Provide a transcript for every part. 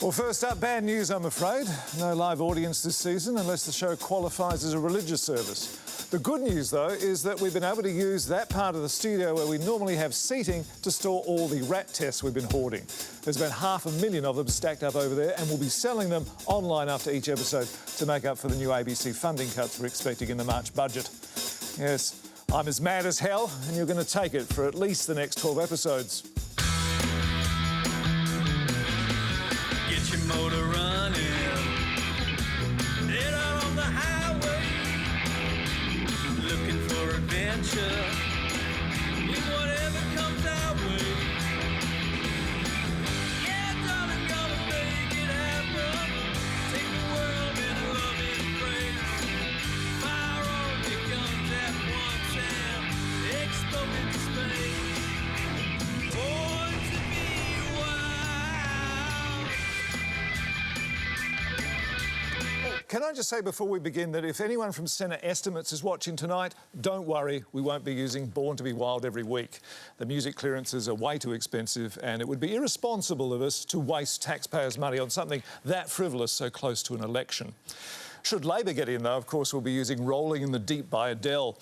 Well, first up, bad news, I'm afraid. No live audience this season unless the show qualifies as a religious service. The good news, though, is that we've been able to use that part of the studio where we normally have seating to store all the rat tests we've been hoarding. There's about 500,000 of them stacked up over there, and we'll be selling them online after each episode to make up for the new ABC funding cuts we're expecting in the March budget. Yes, I'm as mad as hell, and you're going to take it for at least the next 12 episodes. Get your motor running, head out on the highway, looking for adventure in whatever comes our way. Yeah, darling, gonna make it happen. Take the world in a loving embrace. Fire all your guns at once and explode into space. Born to be wild. Can I just say before we begin that if anyone from Senate Estimates is watching tonight, don't worry, we won't be using Born to be Wild every week. The music clearances are way too expensive, and it would be irresponsible of us to waste taxpayers' money on something that frivolous so close to an election. Should Labor get in, though, of course, we'll be using Rolling in the Deep by Adele.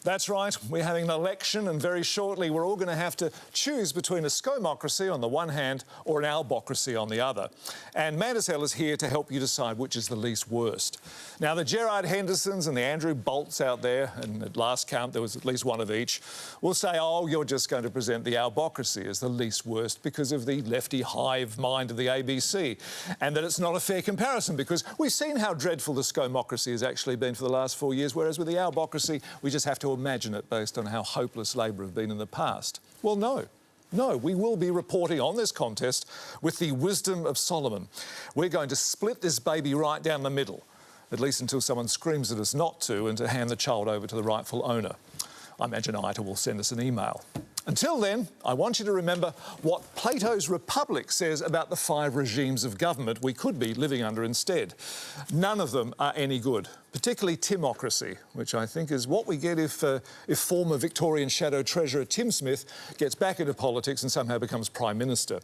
That's right, we're having an election, and very shortly we're all going to have to choose between a scomocracy on the one hand or an albocracy on the other. And Mad as Hell is here to help you decide which is the least worst. Now, the Gerard Hendersons and the Andrew Bolts out there, and at last count there was at least one of each, will say, oh, you're just going to present the albocracy as the least worst because of the lefty hive mind of the ABC, and that it's not a fair comparison because we've seen how dreadful the scomocracy has actually been for the last 4 years, whereas with the albocracy, we just have to imagine it based on how hopeless Labor have been in the past. Well, no. No, we will be reporting on this contest with the wisdom of Solomon. We're going to split this baby right down the middle, at least until someone screams at us not to, and to hand the child over to the rightful owner. I imagine ITA will send us an email. Until then, I want you to remember what Plato's Republic says about the 5 regimes of government we could be living under instead. None of them are any good, particularly Timocracy, which I think is what we get if former Victorian Shadow Treasurer Tim Smith gets back into politics and somehow becomes Prime Minister.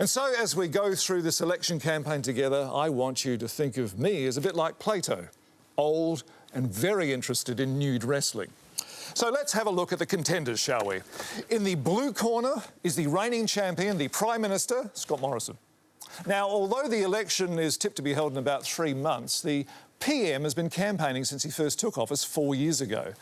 And so, as we go through this election campaign together, I want you to think of me as a bit like Plato, old and very interested in nude wrestling. So let's have a look at the contenders, shall we? In the blue corner is the reigning champion, the Prime Minister, Scott Morrison. Now, although the election is tipped to be held in about 3 months, the PM has been campaigning since he first took office 4 years ago.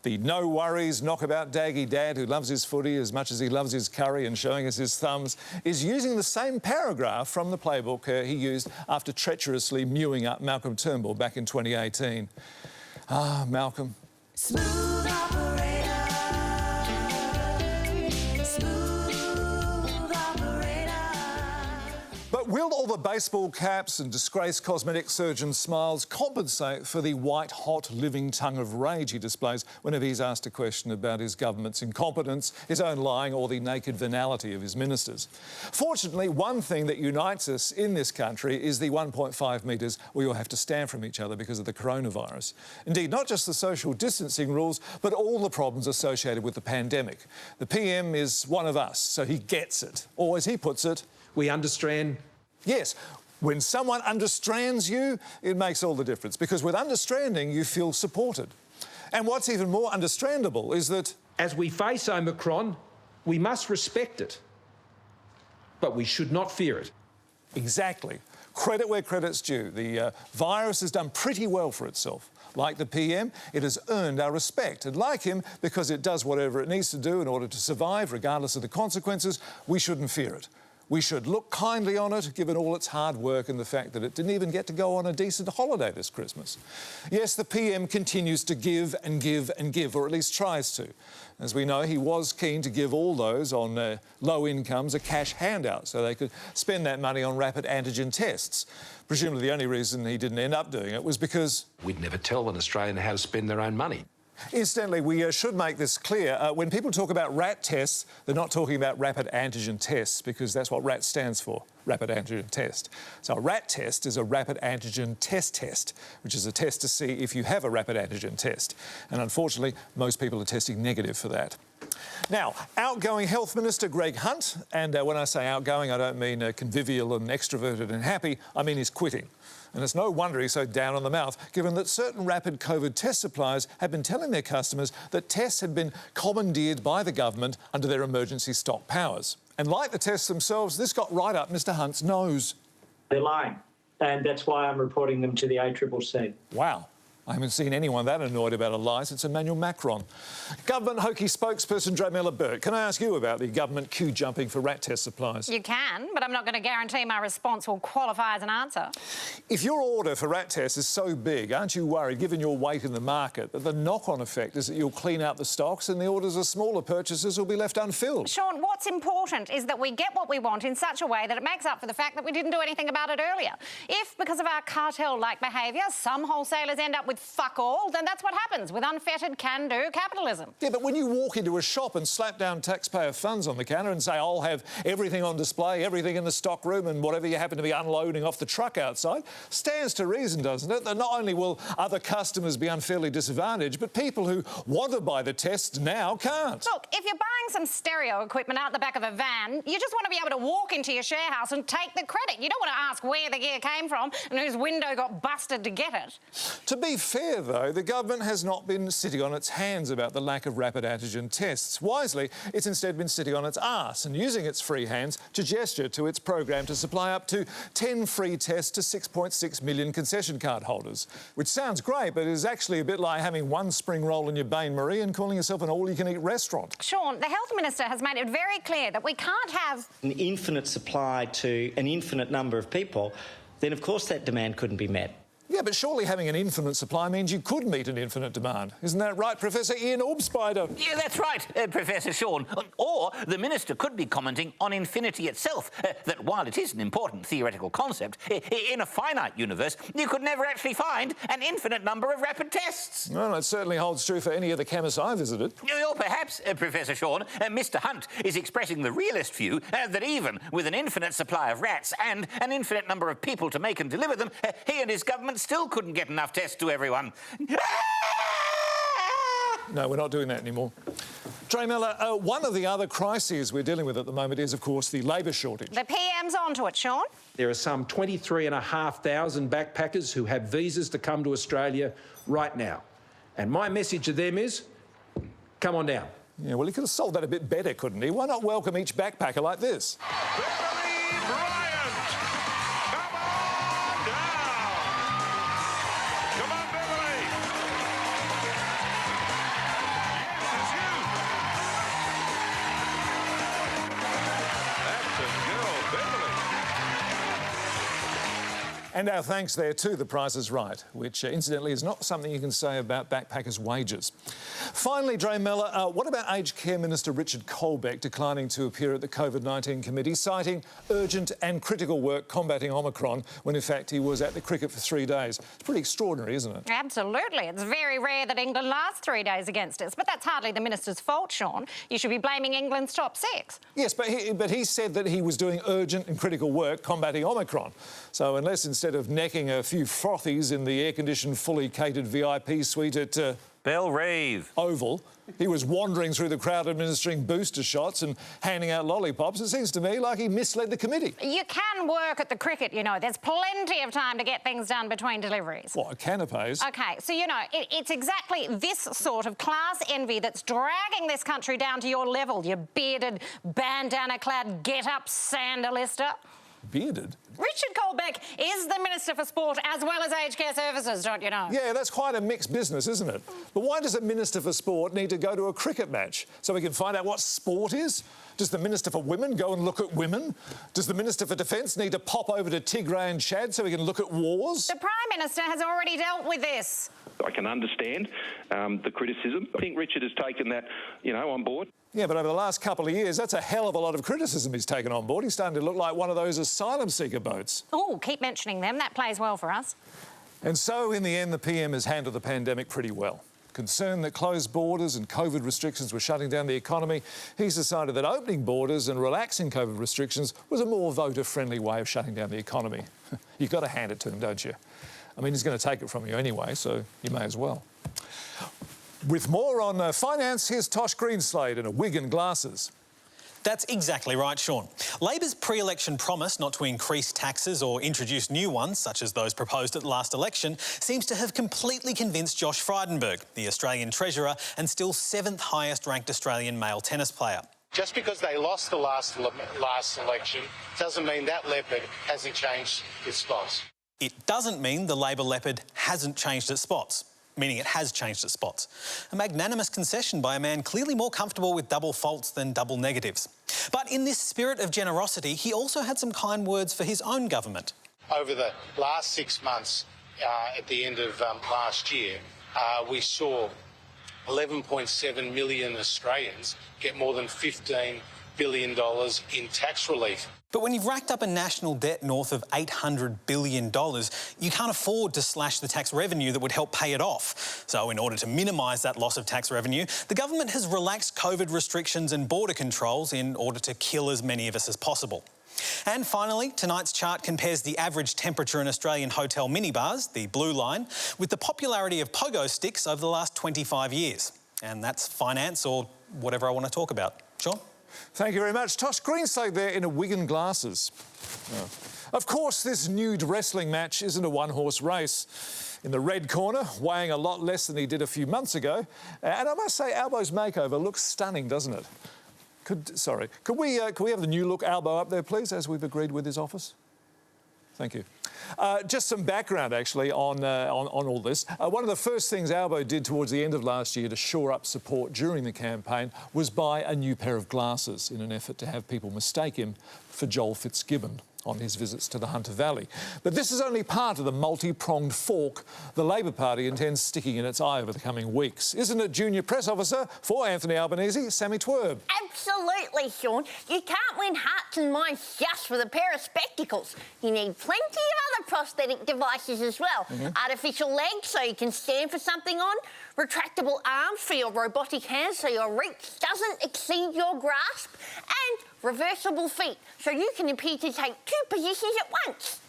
The no worries, knockabout daggy dad who loves his footy as much as he loves his curry and showing us his thumbs is using the same paragraph from the playbook he used after treacherously mewing up Malcolm Turnbull back in 2018. Ah, Malcolm. Smooth operator. Smooth operator. But will all the baseball caps and disgraced cosmetic surgeon smiles compensate for the white-hot living tongue of rage he displays whenever he's asked a question about his government's incompetence, his own lying, or the naked venality of his ministers? Fortunately, one thing that unites us in this country is the 1.5 metres we all have to stand from each other because of the coronavirus. Indeed, not just the social distancing rules, but all the problems associated with the pandemic. The PM is one of us, so he gets it. Or, as he puts it, we understand. Yes, when someone understands you, it makes all the difference, because with understanding, you feel supported. And what's even more understandable is that As we face Omicron, we must respect it, but we should not fear it. exactly, credit where credit's due. The virus has done pretty well for itself. Like the PM, it has earned our respect. And like him, because it does whatever it needs to do in order to survive, regardless of the consequences, we shouldn't fear it. We should look kindly on it, given all its hard work and the fact that it didn't even get to go on a decent holiday this Christmas. Yes, the PM continues to give and give and give, or at least tries to. As we know, he was keen to give all those on low incomes a cash handout so they could spend that money on rapid antigen tests. Presumably the only reason he didn't end up doing it was because we'd never tell an Australian how to spend their own money. Incidentally, we should make this clear. When people talk about RAT tests, they're not talking about rapid antigen tests, because that's what RAT stands for, rapid antigen test. So a RAT test is a rapid antigen test, which is a test to see if you have a rapid antigen test. And unfortunately, most people are testing negative for that. Now, outgoing Health Minister Greg Hunt, and when I say outgoing, I don't mean convivial and extroverted and happy, I mean he's quitting. And it's no wonder he's so down on the mouth, given that certain rapid COVID test suppliers have been telling their customers that tests had been commandeered by the government under their emergency stock powers. And like the tests themselves, this got right up Mr Hunt's nose. They're lying, and that's why I'm reporting them to the ACCC. Wow. I haven't seen anyone that annoyed about a lie since Emmanuel Macron. Government hokey spokesperson Dramella Burt, can I ask you about the government queue jumping for rat test supplies? You can, but I'm not going to guarantee my response will qualify as an answer. If your order for rat tests is so big, aren't you worried, given your weight in the market, that the knock-on effect is that you'll clean out the stocks and the orders of smaller purchasers will be left unfilled? Shaun, what's important is that we get what we want in such a way that it makes up for the fact that we didn't do anything about it earlier. If, because of our cartel-like behaviour, some wholesalers end up with fuck all, then that's what happens with unfettered can-do capitalism. Yeah, but when you walk into a shop and slap down taxpayer funds on the counter and say, I'll have everything on display, everything in the stock room and whatever you happen to be unloading off the truck outside, stands to reason, doesn't it, that not only will other customers be unfairly disadvantaged, but people who want to buy the tests now can't. Look, if you're buying some stereo equipment out the back of a van, you just want to be able to walk into your share house and take the credit. You don't want to ask where the gear came from and whose window got busted to get it. To be fair, though, the government has not been sitting on its hands about the lack of rapid antigen tests. Wisely, it's instead been sitting on its arse and using its free hands to gesture to its program to supply up to 10 free tests to 6.6 million concession card holders. Which sounds great, but is actually a bit like having one spring roll in your Bain-Marie and calling yourself an all-you-can-eat restaurant. Shaun, the Health Minister has made it very clear that we can't have an infinite supply to an infinite number of people, then of course that demand couldn't be met. Yeah, but surely having an infinite supply means you could meet an infinite demand. Isn't that right, Professor Ian Orbspider? Yeah, that's right, Professor Shaun. Or the Minister could be commenting on infinity itself, that while it is an important theoretical concept, in a finite universe, you could never actually find an infinite number of rapid tests. Well, it certainly holds true for any of the chemists I visited. Or perhaps, Professor Shaun, Mr Hunt is expressing the realist view that even with an infinite supply of rats and an infinite number of people to make and deliver them, he and his government still couldn't get enough tests to everyone. No, we're not doing that anymore. Dramella, one of the other crises we're dealing with at the moment is, of course, the labour shortage. the PM's onto it, Shaun. There are some 23,500 backpackers who have visas to come to Australia right now. And my message to them is, come on down. Yeah, well, he could have sold that a bit better, couldn't he? Why not welcome each backpacker like this? And our thanks there to The Price is Right, which incidentally is not something you can say about backpackers' wages. Finally, Dramella, what about Aged Care Minister Richard Colbeck declining to appear at the COVID-19 committee, citing urgent and critical work combating Omicron, when in fact he was at the cricket for 3 days? It's pretty extraordinary, isn't it? Absolutely. It's very rare that England lasts 3 days against us, but that's hardly the Minister's fault, Shaun. You should be blaming England's top six. Yes, but he said that he was doing urgent and critical work combating Omicron. So unless instead of necking a few frothies in the air-conditioned, fully catered VIP suite at Belrive Oval, he was wandering through the crowd administering booster shots and handing out lollipops, it seems to me like he misled the committee. You can work at the cricket, you know. There's plenty of time to get things done between deliveries. What, canapes? OK, so, you know, it's exactly this sort of class envy that's dragging this country down to your level, you bearded, bandana-clad, get-up sandalister. Bearded? Richard Colbeck is the Minister for Sport as well as Aged Care Services, don't you know? Yeah, that's quite a mixed business, isn't it? But why does a Minister for Sport need to go to a cricket match? So we can find out what sport is? Does the Minister for Women go and look at women? Does the Minister for Defence need to pop over to Tigray and Chad so we can look at wars? The Prime Minister has already dealt with this. I can understand the criticism. I think Richard has taken that, on board. Yeah, but over the last couple of years, that's a hell of a lot of criticism he's taken on board. He's starting to look like one of those asylum seeker boats. Oh, keep mentioning them. That plays well for us. And so, in the end, the PM has handled the pandemic pretty well. Concerned that closed borders and COVID restrictions were shutting down the economy, he's decided that opening borders and relaxing COVID restrictions was a more voter-friendly way of shutting down the economy. You've got to hand it to him, don't you? I mean, he's going to take it from you anyway, so you may as well. With more on finance, here's Tosh Greenslade in a wig and glasses. That's exactly right, Shaun. Labor's pre-election promise not to increase taxes or introduce new ones, such as those proposed at the last election, seems to have completely convinced Josh Frydenberg, the Australian Treasurer and still 7th highest ranked Australian male tennis player. Just because they lost the last election doesn't mean that leopard hasn't changed its spots. It doesn't mean the Labor leopard hasn't changed its spots, meaning it has changed its spots. A magnanimous concession by a man clearly more comfortable with double faults than double negatives. But in this spirit of generosity, he also had some kind words for his own government. Over the last 6 months, at the end of last year, we saw 11.7 million Australians get more than $15 billion in tax relief. But when you've racked up a national debt north of $800 billion, you can't afford to slash the tax revenue that would help pay it off. So in order to minimise that loss of tax revenue, the government has relaxed COVID restrictions and border controls in order to kill as many of us as possible. And finally, tonight's chart compares the average temperature in Australian hotel minibars, the blue line, with the popularity of pogo sticks over the last 25 years. And that's finance or whatever I want to talk about. Shaun? Thank you very much. Tosh Greenslade there in a wig and glasses. Oh. Of course, this nude wrestling match isn't a one-horse race. In the red corner, weighing a lot less than he did a few months ago. And I must say, Albo's makeover looks stunning, doesn't it? Could we have the new look Albo up there, please, as we've agreed with his office? Thank you. Just some background, actually, on all this. One of the first things Albo did towards the end of last year to shore up support during the campaign was buy a new pair of glasses in an effort to have people mistake him for Joel Fitzgibbon on his visits to the Hunter Valley. But this is only part of the multi-pronged fork the Labor Party intends sticking in its eye over the coming weeks. Isn't it, Junior Press Officer for Anthony Albanese, Sammy Twerb? Absolutely, Shaun. You can't win hearts and minds just with a pair of spectacles. You need plenty of other prosthetic devices as well. Artificial legs so you can stand for something on, retractable arms for your robotic hands so your reach doesn't exceed your grasp, and reversible feet so you can appear to take 2 positions at once.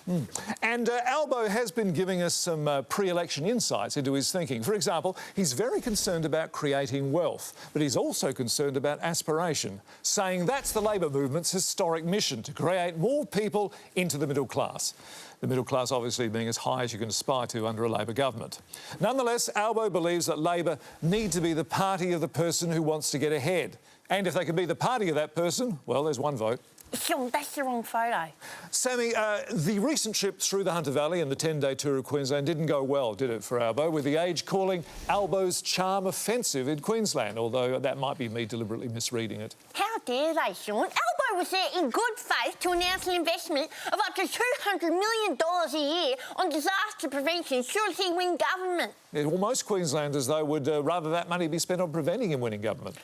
And Albo has been giving us some pre-election insights into his thinking. For example, he's very concerned about creating wealth, but he's also concerned about aspiration, saying that's the Labor movement's historic mission, to create more people into the middle class. The middle class obviously being as high as you can aspire to under a Labor government. Nonetheless, Albo believes that Labor need to be the party of the person who wants to get ahead. And if they can be the party of that person, well, there's one vote. Shaun, that's the wrong photo. Sammy, the recent trip through the Hunter Valley and the 10-day tour of Queensland didn't go well, did it, for Albo, with the Age calling Albo's charm offensive in Queensland, although that might be me deliberately misreading it. How dare they, Shaun? Albo was there in good faith to announce an investment of up to $200 million a year on disaster prevention should he win government. Yeah, well, most Queenslanders, though, would rather that money be spent on preventing him winning government.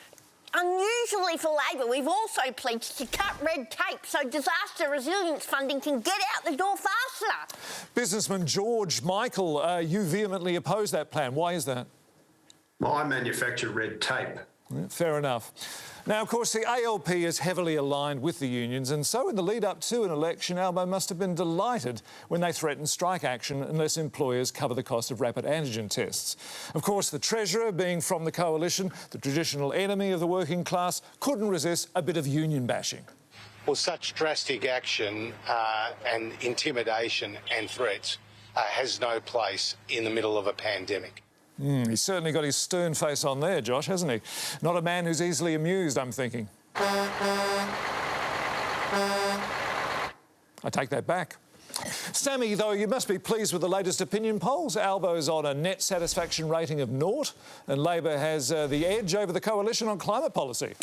Unusually for Labor, we've also pledged to cut red tape so disaster resilience funding can get out the door faster. Businessman George Michael, you vehemently oppose that plan. Why is that? Well, I manufacture red tape. Yeah, fair enough. Now, of course, the ALP is heavily aligned with the unions, and so in the lead-up to an election, Albo must have been delighted when they threatened strike action unless employers cover the cost of rapid antigen tests. Of course, the Treasurer, being from the coalition, the traditional enemy of the working class, couldn't resist a bit of union bashing. Well, such drastic action and intimidation and threats has no place in the middle of a pandemic. He's certainly got his stern face on there, Josh, hasn't he? Not a man who's easily amused, I'm thinking. I take that back. Sammy, though, you must be pleased with the latest opinion polls. Albo's on a net satisfaction rating of 0, and Labor has the edge over the coalition on climate policy.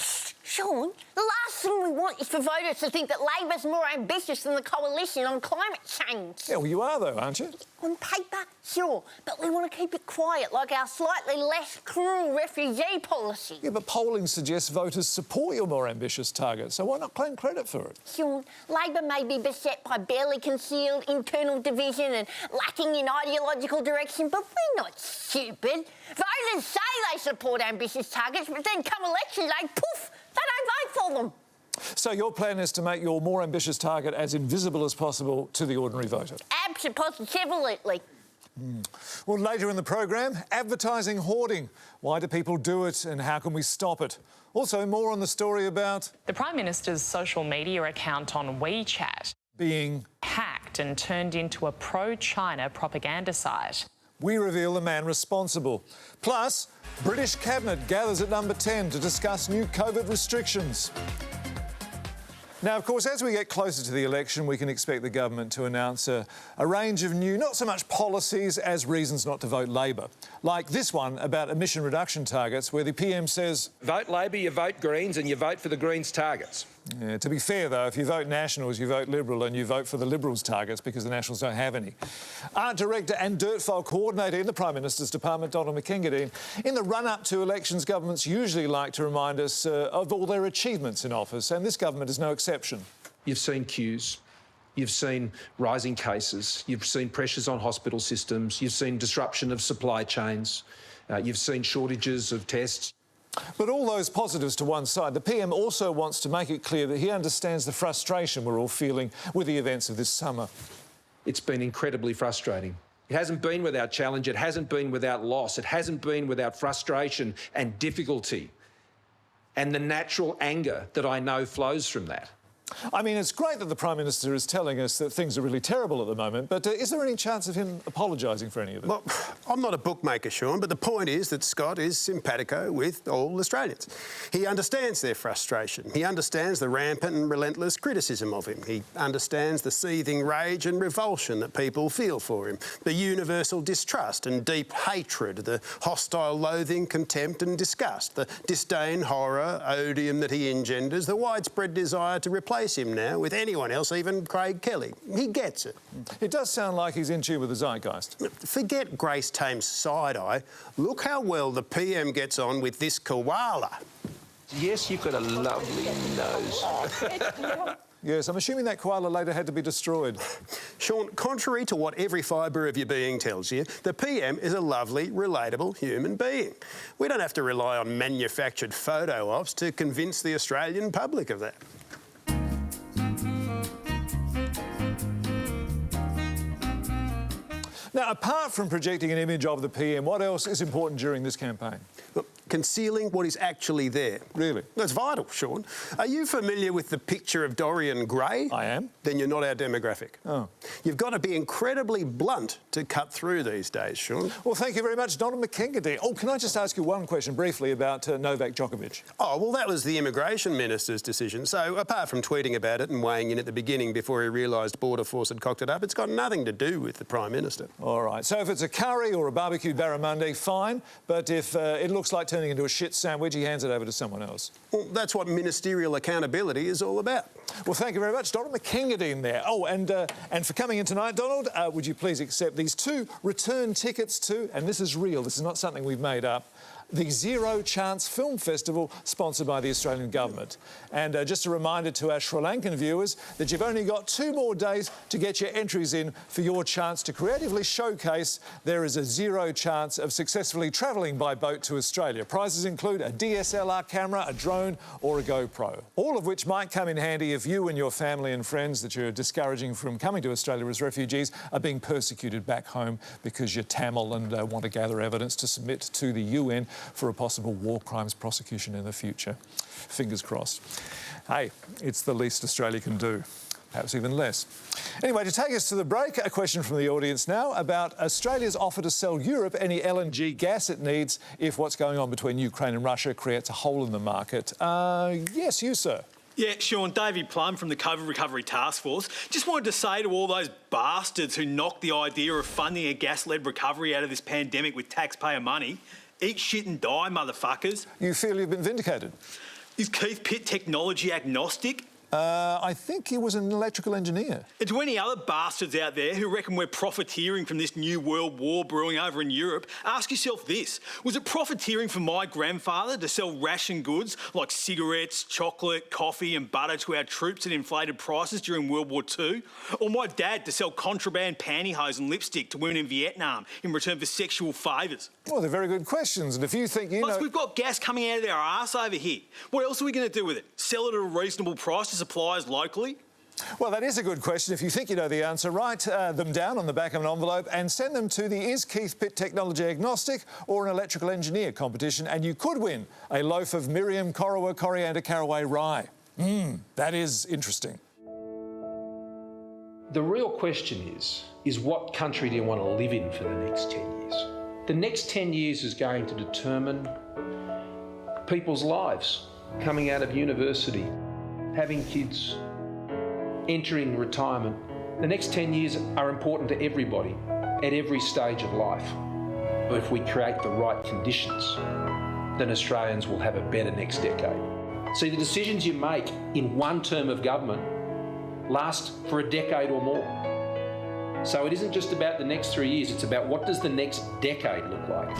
Shaun, the last thing we want is for voters to think that Labor's more ambitious than the coalition on climate change. Yeah, well, you are, though, aren't you? On paper, sure, but we want to keep it quiet, like our slightly less cruel refugee policy. Yeah, but polling suggests voters support your more ambitious target, so why not claim credit for it? Shaun, Labor may be beset by barely concealed internal division and lacking in ideological direction, but we're not stupid. Voters say they support ambitious targets, but then come election day, poof, they don't vote for them. So your plan is to make your more ambitious target as invisible as possible to the ordinary voter? Absolutely. Well, later in the program, advertising hoarding. Why do people do it and how can we stop it? Also, more on the story about the Prime Minister's social media account on WeChat being hacked and turned into a pro-China propaganda site. We reveal the man responsible. Plus, British Cabinet gathers at number 10 to discuss new COVID restrictions. Now, of course, as we get closer to the election, we can expect the government to announce a range of new, not so much policies as reasons not to vote Labor. Like this one about emission reduction targets, where the PM says, vote Labor, you vote Greens, and you vote for the Greens' targets. Yeah, to be fair, though, if you vote Nationals, you vote Liberal and you vote for the Liberals' targets because the Nationals don't have any. Art director and dirtfile coordinator in the Prime Minister's Department, Donald Micallefs. In the run-up to elections, governments usually like to remind us of all their achievements in office, and this government is no exception. You've seen queues. You've seen rising cases. You've seen pressures on hospital systems. You've seen disruption of supply chains. You've seen shortages of tests. But all those positives to one side, the PM also wants to make it clear that he understands the frustration we're all feeling with the events of this summer. It's been incredibly frustrating. It hasn't been without challenge. It hasn't been without loss. It hasn't been without frustration and difficulty and the natural anger that I know flows from that. I mean, it's great that the Prime Minister is telling us that things are really terrible at the moment, but is there any chance of him apologising for any of it? Well, I'm not a bookmaker, Shaun, but the point is that Scott is simpatico with all Australians. He understands their frustration. He understands the rampant and relentless criticism of him. He understands the seething rage and revulsion that people feel for him, the universal distrust and deep hatred, the hostile loathing, contempt and disgust, the disdain, horror, odium that he engenders, the widespread desire to replace him now with anyone else, even Craig Kelly. He gets it. It does sound like he's in tune with the zeitgeist. Forget Grace Tame's side-eye. Look how well the PM gets on with this koala. Yes, you've got a lovely nose. Yes, I'm assuming that koala later had to be destroyed. Shaun, contrary to what every fibre of your being tells you, the PM is a lovely, relatable human being. We don't have to rely on manufactured photo ops to convince the Australian public of that. Now, apart from projecting an image of the PM, what else is important during this campaign? Look, concealing what is actually there. Really? That's vital, Shaun. Are you familiar with the picture of Dorian Gray? I am. Then you're not our demographic. Oh. You've got to be incredibly blunt to cut through these days, Shaun. Well, thank you very much, Donald Micallefs. Oh, can I just ask you one question briefly about Novak Djokovic? Oh, well, that was the Immigration Minister's decision. So, apart from tweeting about it and weighing in at the beginning before he realised Border Force had cocked it up, it's got nothing to do with the Prime Minister. All right. So if it's a curry or a barbecued barramundi, fine. But if it looks like turning into a shit sandwich, he hands it over to someone else. Well, that's what ministerial accountability is all about. Well, thank you very much, Donald Micallefs there. Oh, and for coming in tonight, Donald, would you please accept these 2 return tickets to, and this is real, this is not something we've made up, the Zero Chance Film Festival, sponsored by the Australian Government. And just a reminder to our Sri Lankan viewers that you've only got 2 more days to get your entries in for your chance to creatively showcase there is a zero chance of successfully travelling by boat to Australia. Prizes include a DSLR camera, a drone or a GoPro, all of which might come in handy if you and your family and friends that you're discouraging from coming to Australia as refugees are being persecuted back home because you're Tamil and want to gather evidence to submit to the UN for a possible war crimes prosecution in the future. Fingers crossed. Hey, it's the least Australia can do. Perhaps even less. Anyway, to take us to the break, a question from the audience now about Australia's offer to sell Europe any LNG gas it needs if what's going on between Ukraine and Russia creates a hole in the market. Yes, you, sir. Yeah, Shaun, Davey Plum from the COVID Recovery Task Force. Just wanted to say to all those bastards who knocked the idea of funding a gas-led recovery out of this pandemic with taxpayer money, eat shit and die, motherfuckers. You feel you've been vindicated? Is Keith Pitt technology agnostic? I think he was an electrical engineer. And to any other bastards out there who reckon we're profiteering from this new world war brewing over in Europe, ask yourself this. Was it profiteering for my grandfather to sell ration goods like cigarettes, chocolate, coffee and butter to our troops at inflated prices during World War II? Or my dad to sell contraband pantyhose and lipstick to women in Vietnam in return for sexual favours? Well, they're very good questions, and if you think you know... Plus, we've got gas coming out of our arse over here. What else are we going to do with it? Sell it at a reasonable price to suppliers locally? Well, that is a good question. If you think you know the answer, write them down on the back of an envelope and send them to the Is Keith Pitt Technology Agnostic or an Electrical Engineer competition, and you could win a loaf of Miriam Corowa Coriander Caraway Rye. That is interesting. The real question is what country do you want to live in for the next 10 years? The next 10 years is going to determine people's lives, coming out of university, having kids, entering retirement. The next 10 years are important to everybody at every stage of life. If we create the right conditions, then Australians will have a better next decade. See, the decisions you make in one term of government last for a decade or more. So it isn't just about the next 3 years, it's about what does the next decade look like.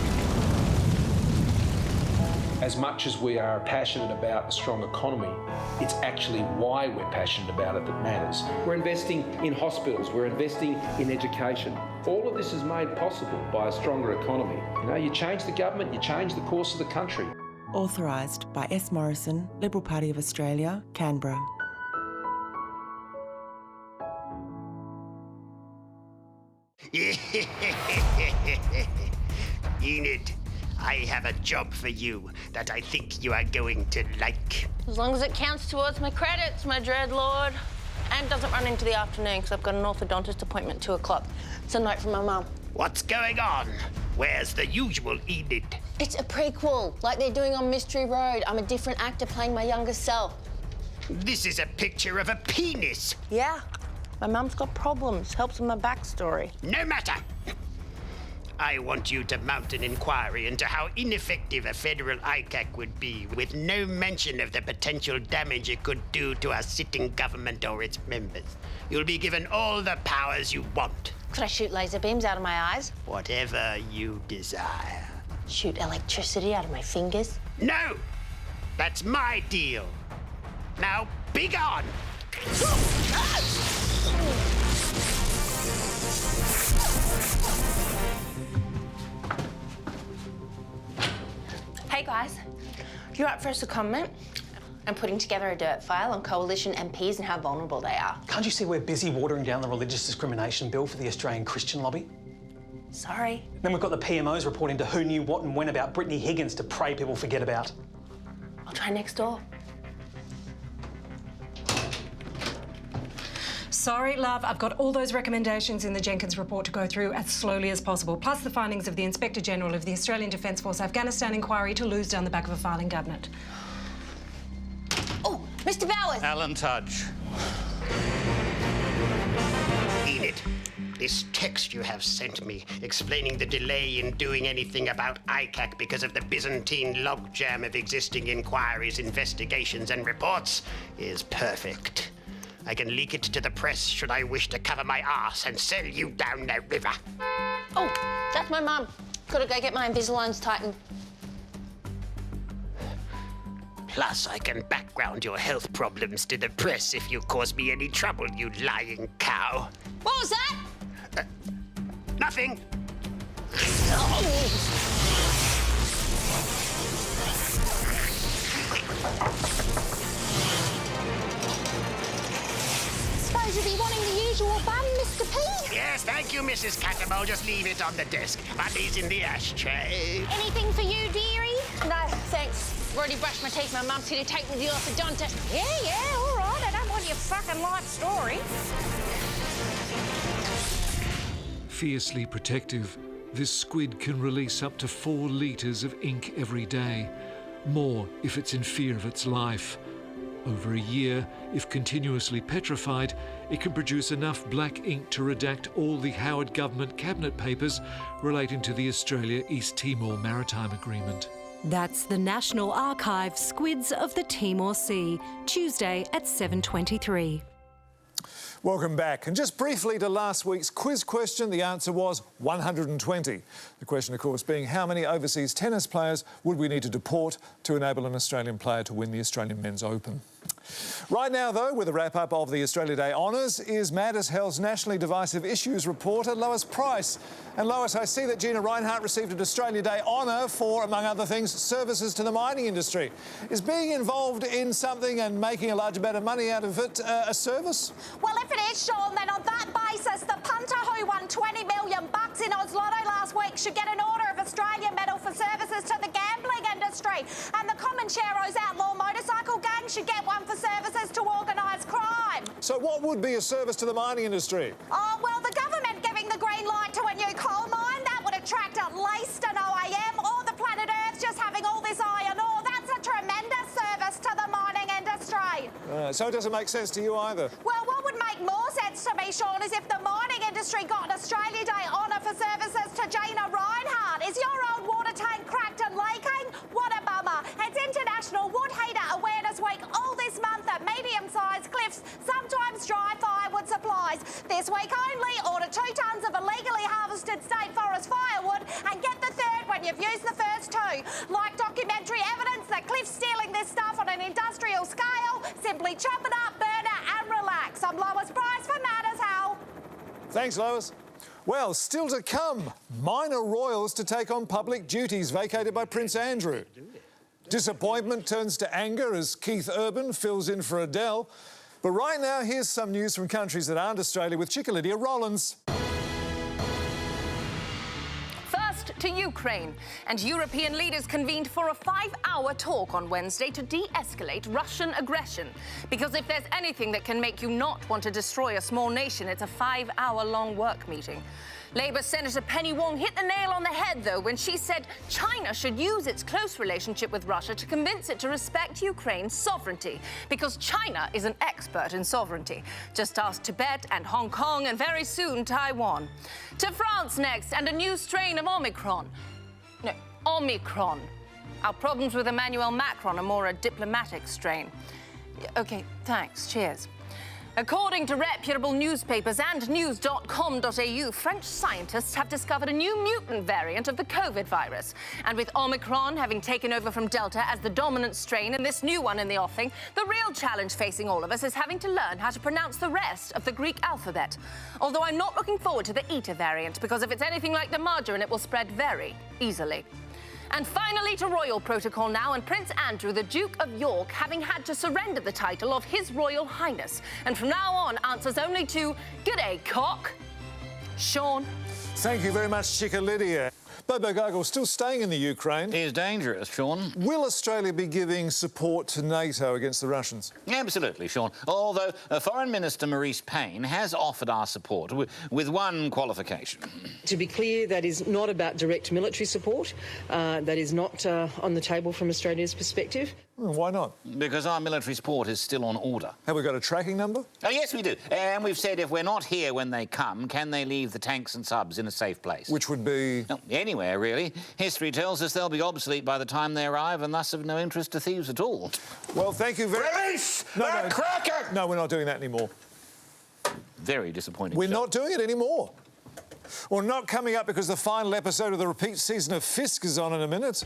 As much as we are passionate about a strong economy, it's actually why we're passionate about it that matters. We're investing in hospitals, we're investing in education. All of this is made possible by a stronger economy. You know, you change the government, you change the course of the country. Authorised by S. Morrison, Liberal Party of Australia, Canberra. Enid, I have a job for you that I think you are going to like. As long as it counts towards my credits, my dread lord. And doesn't run into the afternoon because I've got an orthodontist appointment at 2 o'clock. It's a note from my mum. What's going on? Where's the usual Enid? It's a prequel, like they're doing on Mystery Road. I'm a different actor playing my younger self. This is a picture of a penis. Yeah. My mum's got problems. Helps with my backstory. No matter. I want you to mount an inquiry into how ineffective a federal ICAC would be, with no mention of the potential damage it could do to our sitting government or its members. You'll be given all the powers you want. Could I shoot laser beams out of my eyes? Whatever you desire. Shoot electricity out of my fingers? No! That's my deal. Now, be gone! Hey guys, you're up for a secondment. I'm putting together a dirt file on coalition MPs and how vulnerable they are. Can't you see we're busy watering down the religious discrimination bill for the Australian Christian lobby? Sorry. Then we've got the PMOs reporting to who knew what and when about Brittany Higgins to pray people forget about. I'll try next door. Sorry, love, I've got all those recommendations in the Jenkins report to go through as slowly as possible, plus the findings of the Inspector General of the Australian Defence Force Afghanistan inquiry to lose down the back of a filing cabinet. Oh, Mr. Bowers! Alan Tudge. Enid, this text you have sent me, explaining the delay in doing anything about ICAC because of the Byzantine logjam of existing inquiries, investigations and reports, is perfect. I can leak it to the press should I wish to cover my arse and sell you down the river. Oh, that's my mum. Gotta go get my Invisaligns tightened. Plus, I can background your health problems to the press if you cause me any trouble, you lying cow. What was that? Nothing. Suppose you'll be wanting the usual bun, Mr. P? Yes, thank you, Mrs. Catamol. Just leave it on the desk. Money's in the ashtray. Anything for you, dearie? No, thanks. I've already brushed my teeth. My mum's here to take me to the orthodontist. Yeah, all right. I don't want your fucking life story. Fiercely protective, this squid can release up to 4 litres of ink every day. More if it's in fear of its life. Over a year, if continuously petrified, it can produce enough black ink to redact all the Howard government cabinet papers relating to the Australia-East Timor Maritime Agreement. That's the National Archive Squids of the Timor Sea, Tuesday at 7:23. Welcome back. And just briefly to last week's quiz question, the answer was 120. The question, of course, being how many overseas tennis players would we need to deport to enable an Australian player to win the Australian Men's Open? Right now, though, with a wrap-up of the Australia Day honours, is Mad as Hell's nationally divisive issues reporter, Lois Price. And Lois, I see that Gina Reinhardt received an Australia Day honour for, among other things, services to the mining industry. Is being involved in something and making a large amount of money out of it a service? Well, if it is, Shaun, then on that basis, the punter who won $20 million in Oz Lotto last week should get an Order of Australia medal for services to the gambling industry. And the Comancheros outlaw motorcycle gang should get one for services to organised crime. So what would be a service to the mining industry? Oh, well, the government giving the green light to a new coal mine, that would attract at least an OAM, or the planet Earth just having all this iron ore. That's a tremendous service to the mining industry. So it doesn't make sense to you either? Well, what would make more sense to me, Shaun, is if the mining industry got an Australia Day honour for services to Gina Reinhardt. Is your old water tank cracked and leaking? What a bummer. It's International Wood Heater Awareness Week all this month at medium-sized cliffs, sometimes dry firewood supplies. This week only, order 2 tonnes of illegally harvested state forest firewood and get the third when you've used the first 2. Like documentary evidence that Cliff's stealing this stuff on an industrial scale, simply chop it up, burn it and relax. I'm Lois Price for Mad as Hell. Thanks, Lois. Well, still to come, minor royals to take on public duties vacated by Prince Andrew. Disappointment turns to anger as Keith Urban fills in for Adele. But right now, here's some news from countries that aren't Australia with Lydia Rollins. First to Ukraine, and European leaders convened for a 5-hour talk on Wednesday to de-escalate Russian aggression. Because if there's anything that can make you not want to destroy a small nation, it's a 5-hour-long work meeting. Labour Senator Penny Wong hit the nail on the head, though, when she said China should use its close relationship with Russia to convince it to respect Ukraine's sovereignty, because China is an expert in sovereignty. Just ask Tibet and Hong Kong, and very soon Taiwan. To France next, and a new strain of Omicron. Our problems with Emmanuel Macron are more a diplomatic strain. OK, thanks. Cheers. According to reputable newspapers and news.com.au, French scientists have discovered a new mutant variant of the COVID virus. And with Omicron having taken over from Delta as the dominant strain and this new one in the offing, the real challenge facing all of us is having to learn how to pronounce the rest of the Greek alphabet. Although I'm not looking forward to the Eta variant, because if it's anything like the margarine, it will spread very easily. And finally to royal protocol now, and Prince Andrew, the Duke of York, having had to surrender the title of His Royal Highness. And from now on answers only to, "G'day, cock." Shaun. Thank you very much, Lydia. Bobo Gogol still staying in the Ukraine. It is dangerous, Shaun. Will Australia be giving support to NATO against the Russians? Absolutely, Shaun. Although Foreign Minister Maurice Payne has offered our support with one qualification. To be clear, that is not about direct military support. That is not on the table from Australia's perspective. Why not? Because our military support is still on order. Have we got a tracking number? Oh, yes, we do. And we've said if we're not here when they come, can they leave the tanks and subs in a safe place? Which would be? Anywhere, really. History tells us they'll be obsolete by the time they arrive and thus of no interest to thieves at all. Well, thank you very much. Release the cracker! No, we're not doing that anymore. Very disappointing. We're not doing it anymore. Or not coming up because the final episode of the repeat season of Fisk is on in a minute.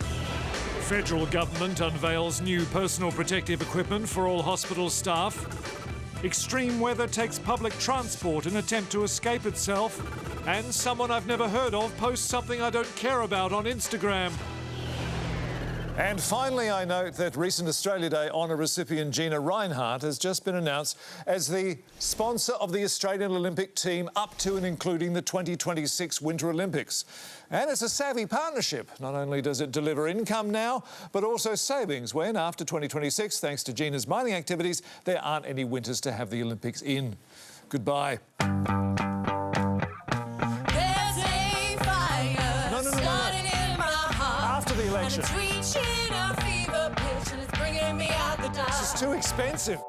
Federal government unveils new personal protective equipment for all hospital staff. Extreme weather takes public transport in attempt to escape itself. And someone I've never heard of posts something I don't care about on Instagram. And finally, I note that recent Australia Day honour recipient Gina Reinhardt has just been announced as the sponsor of the Australian Olympic team up to and including the 2026 Winter Olympics. And it's a savvy partnership. Not only does it deliver income now, but also savings when, after 2026, thanks to Gina's mining activities, there aren't any winters to have the Olympics in. Goodbye. The election. This is too expensive.